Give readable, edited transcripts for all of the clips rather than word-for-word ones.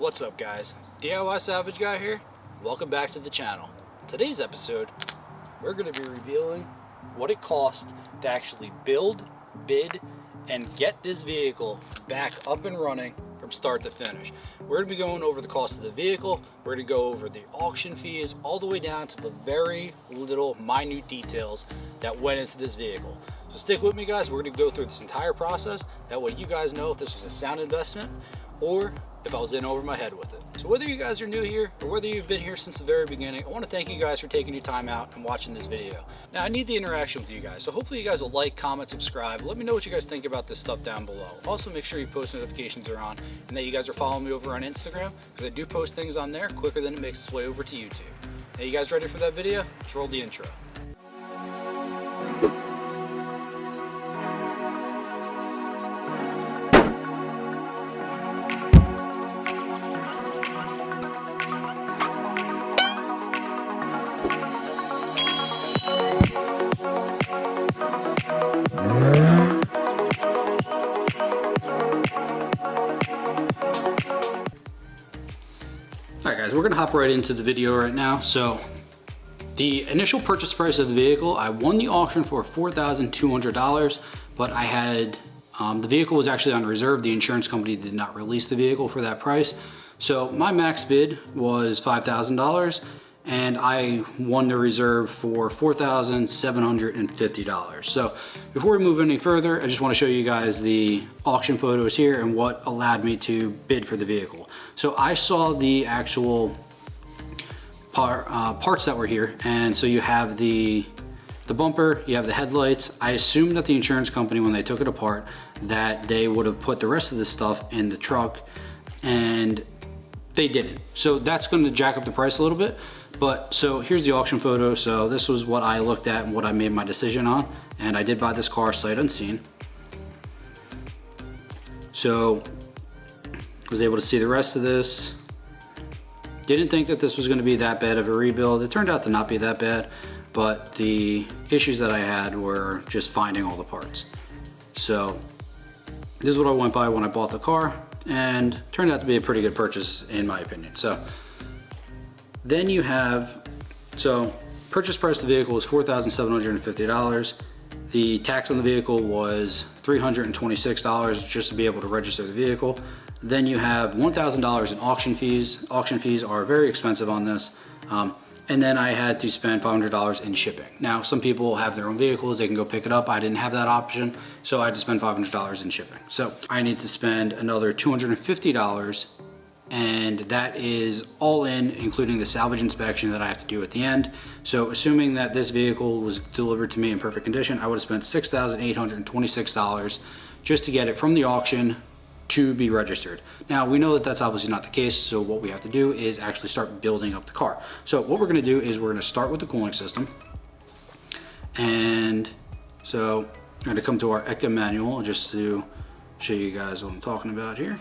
What's up guys, DIY Salvage Guy here. Welcome back to the channel. Today's episode, we're going to be revealing what it cost to actually build, bid, and get this vehicle back up and running from start to finish. We're going to be going over the cost of the vehicle, we're going to go over the auction fees, all the way down to the very little minute details that went into this vehicle. So stick with me guys, we're going to go through this entire process. That way you guys know if this was a sound investment or if I was in over my head with it. So whether you guys are new here or whether you've been here since the very beginning, I want to thank you guys for taking your time out and watching this video. Now I need the interaction with you guys, so hopefully you guys will like, comment, subscribe. Let me know what you guys think about this stuff down below. Also make sure your post notifications are on and that you guys are following me over on Instagram, because I do post things on there quicker than it makes its way over to YouTube. Now you guys ready for that video? Let's roll the intro. Alright guys, we're going to hop right into the video right now. So the initial purchase price of the vehicle, I won the auction for $4,200, but I had, the vehicle was actually on reserve. The insurance company did not release the vehicle for that price. So my max bid was $5,000 and I won the reserve for $4,750. So before we move any further, I just want to show you guys the auction photos here and what allowed me to bid for the vehicle. So I saw the actual parts that were here, and so you have the bumper, you have the headlights. I assumed that the insurance company, when they took it apart, that they would have put the rest of this stuff in the truck, and they didn't. So that's going to jack up the price a little bit. But so here's the auction photo. So this was what I looked at and what I made my decision on, and I did buy this car sight unseen. So I was able to see the rest of this. Didn't think that this was going to be that bad of a rebuild. It turned out to not be that bad, but the issues that I had were just finding all the parts. So this is what I went by when I bought the car, and turned out to be a pretty good purchase in my opinion. So then you have, so purchase price of the vehicle was $4,750. The tax on the vehicle was $326 just to be able to register the vehicle. Then you have $1,000 in auction fees. Auction fees are very expensive on this. And then I had to spend $500 in shipping. Now, some people have their own vehicles, they can go pick it up. I didn't have that option, so I had to spend $500 in shipping. So I need to spend another $250, and that is all in, including the salvage inspection that I have to do at the end. So assuming that this vehicle was delivered to me in perfect condition, I would have spent $6,826 just to get it from the auction to be registered. Now we know that that's obviously not the case, so what we have to do is actually start building up the car. So what we're going to do is we're going to start with the cooling system, and so I'm going to come to our ECA manual just to show you guys what I'm talking about here.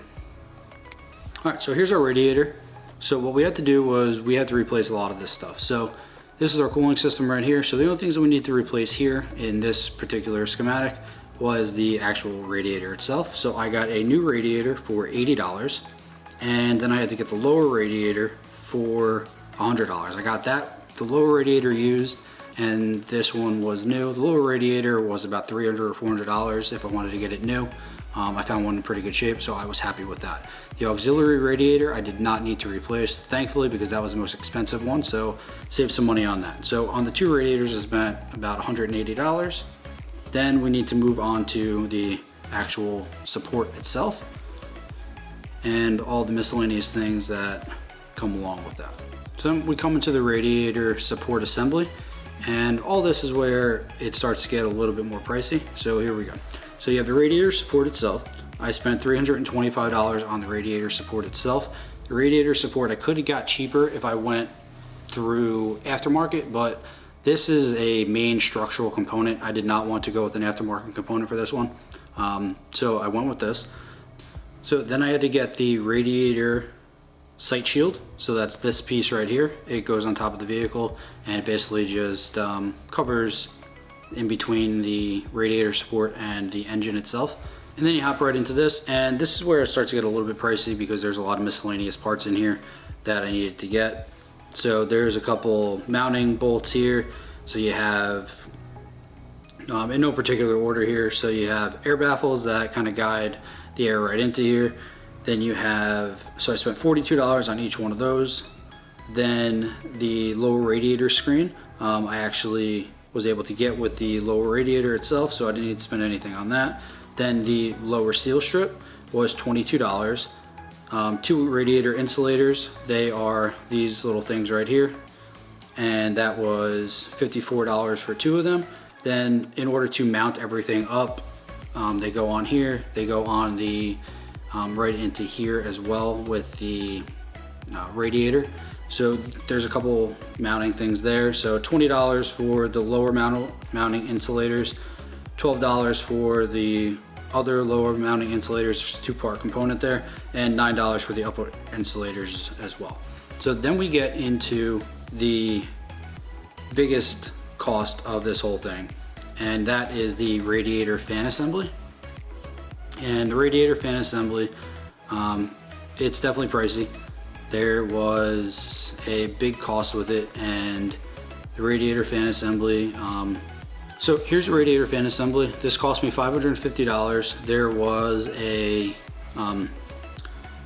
Alright, so here's our radiator. So what we had to do was we had to replace a lot of this stuff. So this is our cooling system right here. So the only things that we need to replace here in this particular schematic was the actual radiator itself. So I got a new radiator for $80, and then I had to get the lower radiator for $100. I got that, the lower radiator used, and this one was new. The lower radiator was about $300 or $400 if I wanted to get it new. I found one in pretty good shape, so I was happy with that. The auxiliary radiator I did not need to replace, thankfully, because that was the most expensive one, so saved some money on that. So on the two radiators I spent about $180. Then we need to move on to the actual support itself and all the miscellaneous things that come along with that. So we come into the radiator support assembly, and all this is where it starts to get a little bit more pricey. So here we go. So you have the radiator support itself. I spent $325 on the radiator support itself. The radiator support I could have got cheaper if I went through aftermarket, but this is a main structural component. I did not want to go with an aftermarket component for this one. So I went with this. So then I had to get the radiator sight shield. So that's this piece right here. It goes on top of the vehicle, and it basically just covers in between the radiator support and the engine itself. And then you hop right into this, and this is where it starts to get a little bit pricey because there's a lot of miscellaneous parts in here that I needed to get. So there's a couple mounting bolts here. So you have, in no particular order here, so you have air baffles that kind of guide the air right into here. Then you have, so I spent $42 on each one of those. Then the lower radiator screen, I actually was able to get with the lower radiator itself, so I didn't need to spend anything on that. Then the lower seal strip was $22. 2 radiator insulators, they are these little things right here, and that was $54 for 2 of them. Then in order to mount everything up, they go on here, they go on the right into here as well with the radiator. So there's a couple mounting things there. So $20 for the lower mounting insulators, $12 for the other lower mounting insulators, there's a 2-part component there, and $9 for the upper insulators as well. So then we get into the biggest cost of this whole thing, and that is the radiator fan assembly. And the radiator fan assembly, it's definitely pricey. There was a big cost with it, and the radiator fan assembly, so here's the radiator fan assembly. This cost me $550. There was a,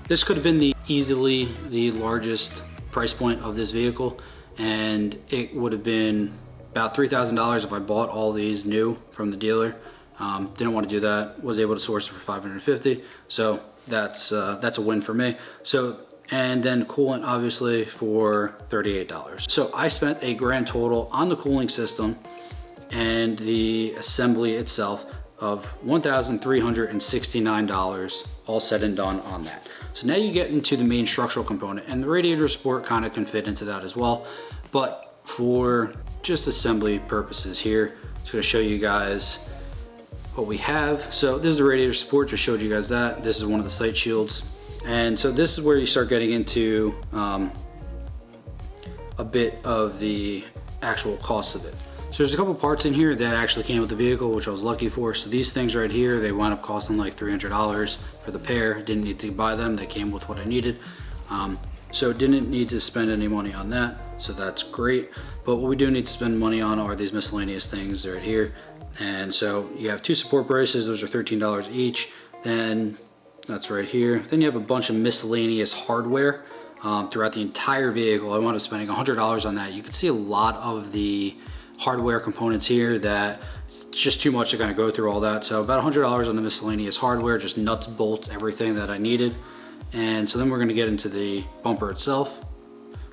this could have been easily the largest price point of this vehicle, and it would have been about $3,000 if I bought all these new from the dealer. Didn't want to do that. Was able to source it for $550. So that's a win for me. So, and then coolant obviously for $38. So I spent a grand total on the cooling system and the assembly itself of $1,369, all said and done on that. So now you get into the main structural component, and the radiator support kind of can fit into that as well. But for just assembly purposes here, I'm just gonna show you guys what we have. So this is the radiator support, just showed you guys that. This is one of the sight shields. And so this is where you start getting into a bit of the actual cost of it. So there's a couple parts in here that actually came with the vehicle, which I was lucky for. So these things right here, they wound up costing like $300 for the pair. Didn't need to buy them, they came with what I needed. So didn't need to spend any money on that, so that's great. But what we do need to spend money on are these miscellaneous things right here. And so you have 2 support braces, those are $13 each. Then that's right here. Then you have a bunch of miscellaneous hardware throughout the entire vehicle. I wound up spending $100 on that. You can see a lot of the hardware components here that it's just too much to kind of go through all that. So about $100 on the miscellaneous hardware, just nuts, bolts, everything that I needed. And so then we're going to get into the bumper itself.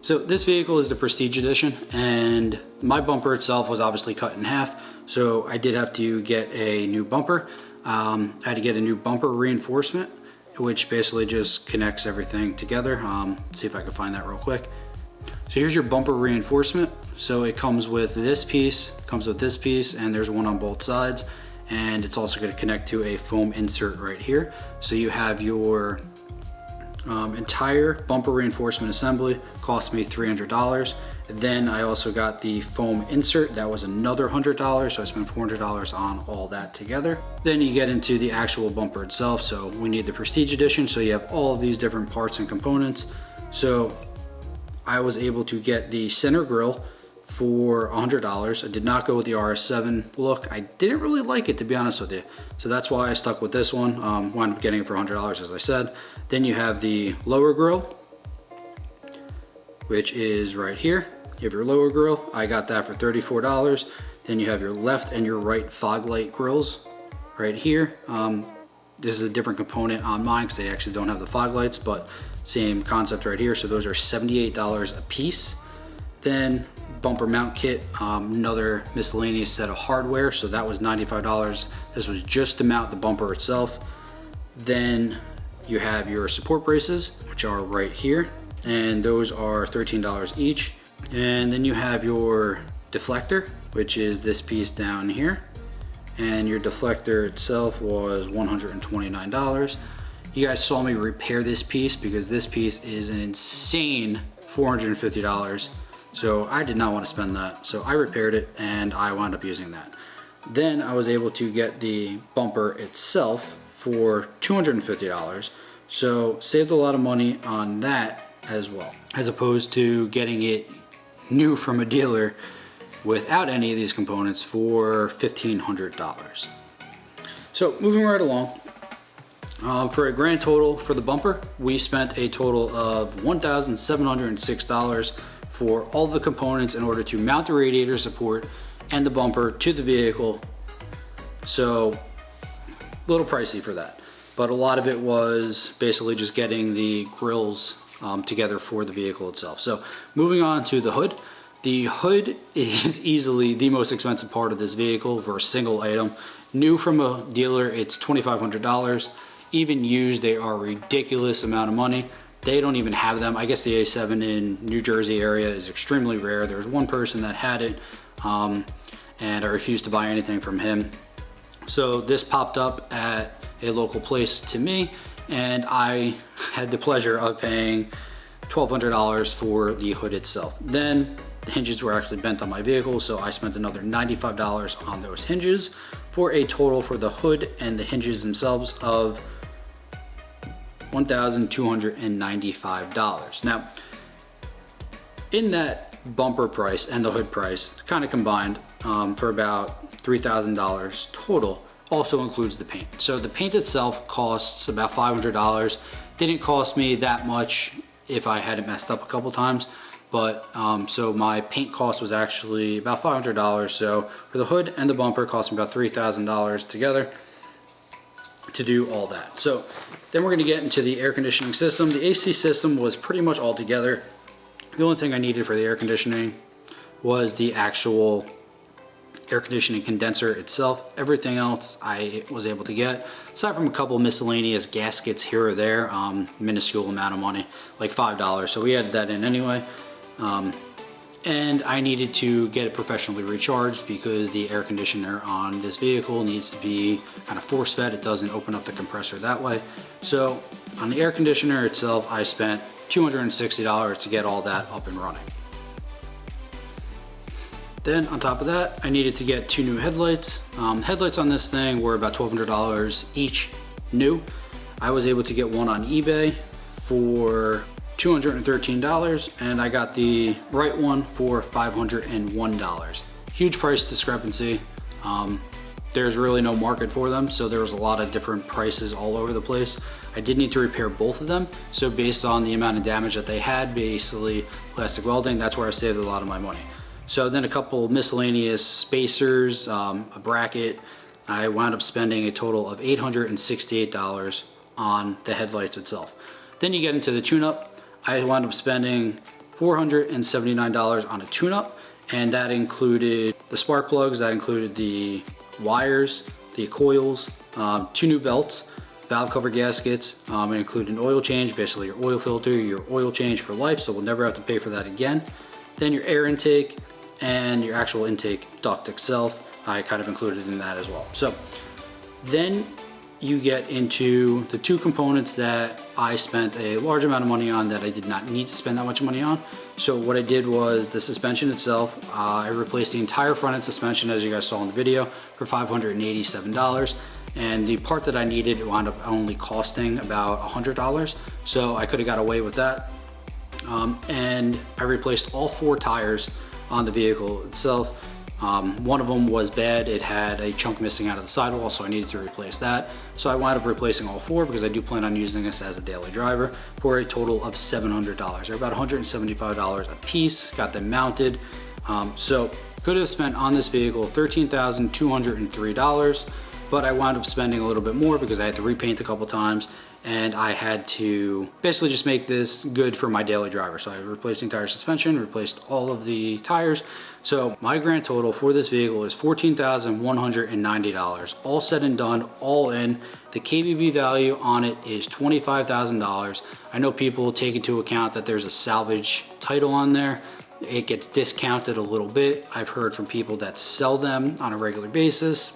So this vehicle is the Prestige Edition, and my bumper itself was obviously cut in half. So I did have to get a new bumper. I had to get a new bumper reinforcement, which basically just connects everything together. Let's see if I can find that real quick. So here's your bumper reinforcement. So it comes with this piece, and there's one on both sides. And it's also going to connect to a foam insert right here. So you have your entire bumper reinforcement assembly, cost me $300. Then I also got the foam insert, that was another $100, so I spent $400 on all that together. Then you get into the actual bumper itself. So we need the Prestige Edition, so you have all of these different parts and components. So I was able to get the center grille for $100. I did not go with the RS7 look. I didn't really like it, to be honest with you. So that's why I stuck with this one. Wound up getting it for $100, as I said. Then you have the lower grille, which is right here. You have your lower grille. I got that for $34. Then you have your left and your right fog light grills right here. This is a different component on mine because they actually don't have the fog lights, but same concept right here. So those are $78 a piece. Then bumper mount kit, another miscellaneous set of hardware. So that was $95. This was just to mount the bumper itself. Then you have your support braces, which are right here, and those are $13 each. And then you have your deflector, which is this piece down here. And your deflector itself was $129. You guys saw me repair this piece because this piece is an insane $450. So I did not want to spend that. So I repaired it and I wound up using that. Then I was able to get the bumper itself for $250. So saved a lot of money on that as well, as opposed to getting it new from a dealer without any of these components for $1,500. So moving right along, for a grand total for the bumper, we spent a total of $1,706 for all the components in order to mount the radiator support and the bumper to the vehicle. So a little pricey for that, but a lot of it was basically just getting the grills together for the vehicle itself. So moving on to the hood. The hood is easily the most expensive part of this vehicle for a single item. New from a dealer, it's $2,500. Even used, they are a ridiculous amount of money. They don't even have them. I guess the A7 in New Jersey area is extremely rare. There was one person that had it, and I refused to buy anything from him. So this popped up at a local place to me, and I had the pleasure of paying $1,200 for the hood itself. Then the hinges were actually bent on my vehicle, so I spent another $95 on those hinges for a total for the hood and the hinges themselves of $1,295. Now, in that bumper price and the hood price, kind of combined for about $3,000 total, also includes the paint. So the paint itself costs about $500. Didn't cost me that much if I hadn't messed up a couple times, but so my paint cost was actually about $500. So for the hood and the bumper, it cost me about $3,000 together to do all that. So then we're gonna get into the air conditioning system. The AC system was pretty much all together. The only thing I needed for the air conditioning was the actual air conditioning condenser itself. Everything else I was able to get, aside from a couple miscellaneous gaskets here or there, minuscule amount of money, like $5. So we added that in anyway. And I needed to get it professionally recharged because the air conditioner on this vehicle needs to be kind of force fed. It doesn't open up the compressor that way. So on the air conditioner itself, I spent $260 to get all that up and running. Then on top of that, I needed to get 2 new headlights. Headlights on this thing were about $1,200 each new. I was able to get one on eBay for $213, and I got the right one for $501. Huge price discrepancy. There's really no market for them, so there was a lot of different prices all over the place. I did need to repair both of them, so based on the amount of damage that they had, basically plastic welding, that's where I saved a lot of my money. So then a couple miscellaneous spacers, a bracket. I wound up spending a total of $868 on the headlights itself. Then you get into the tune-up. I wound up spending $479 on a tune-up, and that included the spark plugs, that included the wires, the coils, 2 new belts, valve cover gaskets. It included an oil change, basically your oil filter, your oil change for life, so we'll never have to pay for that again. Then your air intake and your actual intake duct itself, I kind of included in that as well. So then you get into the 2 components that I spent a large amount of money on that I did not need to spend that much money on. So what I did was the suspension itself. I replaced the entire front end suspension, as you guys saw in the video, for $587. And the part that I needed wound up only costing about $100. So I could have got away with that. And I replaced all 4 tires on the vehicle itself. One of them was bad. It had a chunk missing out of the sidewall, so I needed to replace that. So I wound up replacing all 4 because I do plan on using this as a daily driver for a total of $700. They're about $175 a piece. Got them mounted. So could have spent on this vehicle $13,203, but I wound up spending a little bit more because I had to repaint a couple times, and I had to basically just make this good for my daily driver. So I replaced the entire suspension, replaced all of the tires. So my grand total for this vehicle is $14,190. All said and done, all in. The KBB value on it is $25,000. I know people take into account that there's a salvage title on there. It gets discounted a little bit. I've heard from people that sell them on a regular basis.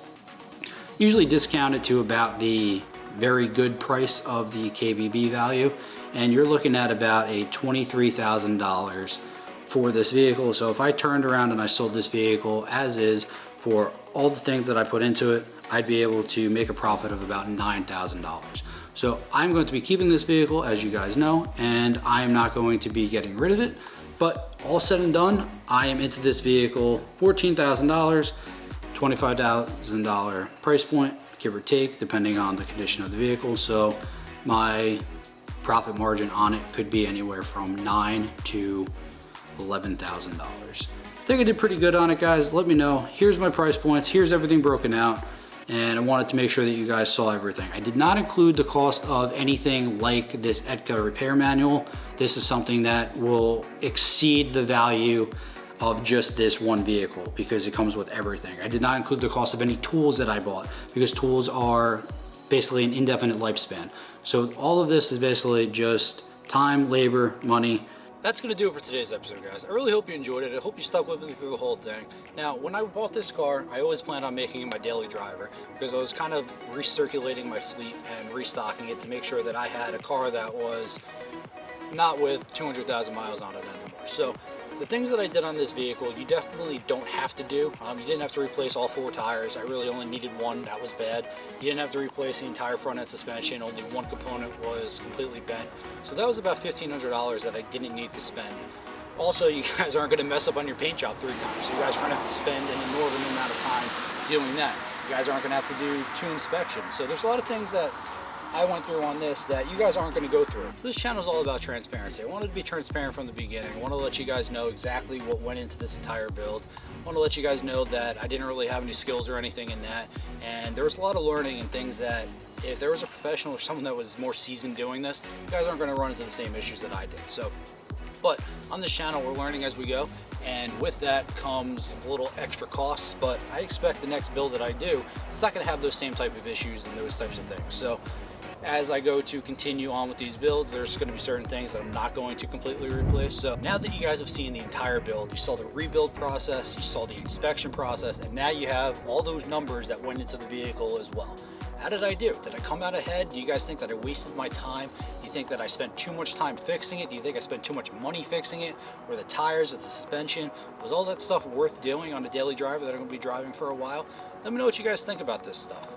Usually discounted to about the very good price of the KBB value, and you're looking at about a $23,000 for this vehicle. So if I turned around and I sold this vehicle as is for all the things that I put into it, I'd be able to make a profit of about $9,000. So I'm going to be keeping this vehicle, as you guys know, and I'm not going to be getting rid of it. But all said and done, I am into this vehicle $14,000, $25,000 price point, give or take, depending on the condition of the vehicle. So my profit margin on it could be anywhere from $9,000 to $11,000. I think I did pretty good on it, guys. Let me know. Here's my price points. Here's everything broken out. And I wanted to make sure that you guys saw everything. I did not include the cost of anything like this ETCA repair manual. This is something that will exceed the value of just this one vehicle because it comes with everything. I did not include the cost of any tools that I bought because tools are basically an indefinite lifespan. So all of this is basically just time, labor, money. That's gonna do it for today's episode, guys. I really hope you enjoyed it. I hope you stuck with me through the whole thing. Now, when I bought this car, I always planned on making it my daily driver because I was kind of recirculating my fleet and restocking it to make sure that I had a car that was not with 200,000 miles on it anymore. So the things that I did on this vehicle, you definitely don't have to do. You didn't have to replace all 4 tires. I really only needed one. That was bad. You didn't have to replace the entire front end suspension. Only one component was completely bent. So that was about $1,500 that I didn't need to spend. Also, you guys aren't going to mess up on your paint job 3 times. So you guys aren't going to have to spend an inordinate amount of time doing that. You guys aren't going to have to do 2 inspections. So there's a lot of things that I went through on this that you guys aren't going to go through. So this channel is all about transparency. I wanted to be transparent from the beginning. I want to let you guys know exactly what went into this entire build. I want to let you guys know that I didn't really have any skills or anything in that, and there was a lot of learning and things that if there was a professional or someone that was more seasoned doing this, you guys aren't going to run into the same issues that I did. So, but on this channel we're learning as we go, and with that comes a little extra costs, but I expect the next build that I do, it's not going to have those same type of issues and those types of things. So as I go to continue on with these builds, there's going to be certain things that I'm not going to completely replace. So now that you guys have seen the entire build, you saw the rebuild process, you saw the inspection process, and now you have all those numbers that went into the vehicle as well. How did I do? Did I come out ahead? Do you guys think that I wasted my time? Do you think that I spent too much time fixing it? Do you think I spent too much money fixing it? Were the tires, the suspension, was all that stuff worth doing on a daily driver that I'm going to be driving for a while? Let me know what you guys think about this stuff.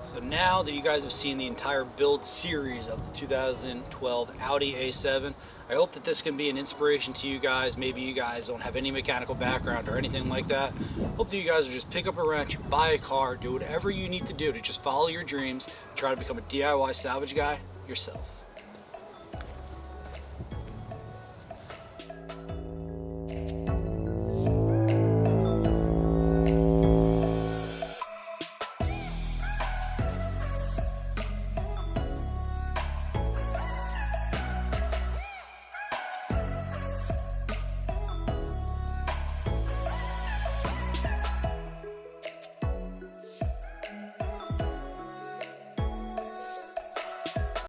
So now that you guys have seen the entire build series of the 2012 Audi A7, I hope that this can be an inspiration to you guys. Maybe you guys don't have any mechanical background or anything like that. Hope that you guys will just pick up a wrench, buy a car, do whatever you need to do to just follow your dreams, try to become a DIY salvage guy yourself.